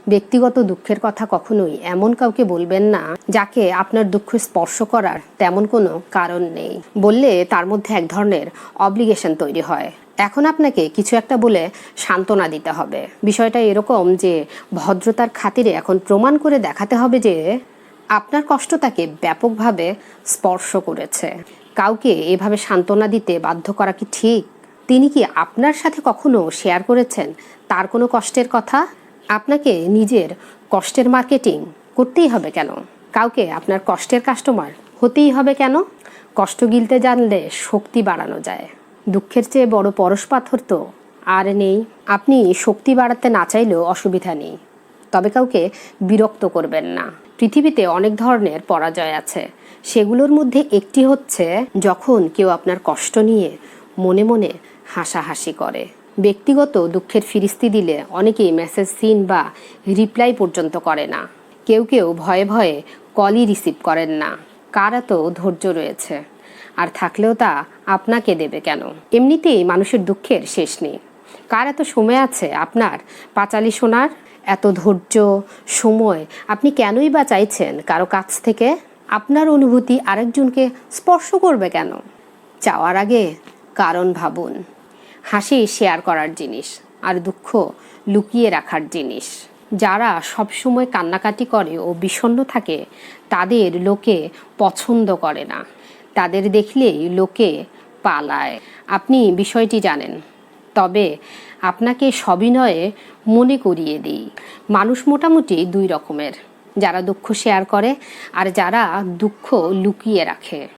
ব্যক্তিগত দুঃখের কথা কখনোই এমন কাউকে বলবেন না যাকে আপনার দুঃখ স্পর্শ করার তেমন কোনো কারণ নেই। বললে তার মধ্যে এক ধরনের অব্লিগেশন তৈরি হয়। এখন আপনাকে কিছু একটা বলে সান্ত্বনা দিতে হবে। বিষয়টা এরকম যে ভদ্রতার খাতিরে এখন প্রমাণ করে দেখাতে হবে যে আপনার কষ্ট তাকে ব্যাপকভাবে স্পর্শ করেছে। কাউকে এভাবে সান্ত্বনা দিতে বাধ্য করা কি ঠিক? তিনি কি আপনার সাথে কখনো শেয়ার করেছেন তার কোনো কষ্টের কথা? আপনাকে নিজের কষ্টের মার্কেটিং করতেই হবে কেন? কাউকে আপনার কষ্টের কাস্টমার হতেই হবে কেন? কষ্ট গিলতে জানলে শক্তি বাড়ানো যায়। দুঃখের চেয়ে বড় পরশ পাথর তো আর নেই। আপনি শক্তি বাড়াতে না চাইলেও অসুবিধা নেই, তবে কাউকে বিরক্ত করবেন না। পৃথিবীতে অনেক ধরনের পরাজয় আছে, সেগুলোর মধ্যে একটি হচ্ছে যখন কেউ আপনার কষ্ট নিয়ে মনে মনে হাসাহাসি করে। ব্যক্তিগত দুঃখের ফিরিস্তি দিলে অনেকেই মেসেজ সিন বা রিপ্লাই পর্যন্ত করে না। কেউ কেউ ভয়ে ভয়ে কলই রিসিভ করেন না। কার এত ধৈর্য রয়েছে? আর থাকলেও তা আপনাকে দেবে কেন? এমনিতেই মানুষের দুঃখের শেষ নেই। কার এত সময় আছে আপনার পাঁচালি শোনার? এত ধৈর্য, সময় আপনি কেনই বা চাইছেন কারো কাছ থেকে? আপনার অনুভূতি আরেকজনকে স্পর্শ করবে কেন? চাওয়ার আগে কারণ ভাবুন। হাসি শেয়ার করার জিনিস, আর দুঃখ লুকিয়ে রাখার জিনিস। যারা সবসময় কান্নাকাটি করে ও বিষণ্ণ থাকে তাদের লোকে পছন্দ করে না, তাদের দেখলেই লোকে পালায়। আপনি বিষয়টি জানেন, তবে আপনাকে সবিনয়ে মনে করিয়ে দিই, মানুষ মোটামুটি দুই রকমের, যারা দুঃখ শেয়ার করে আর যারা দুঃখ লুকিয়ে রাখে।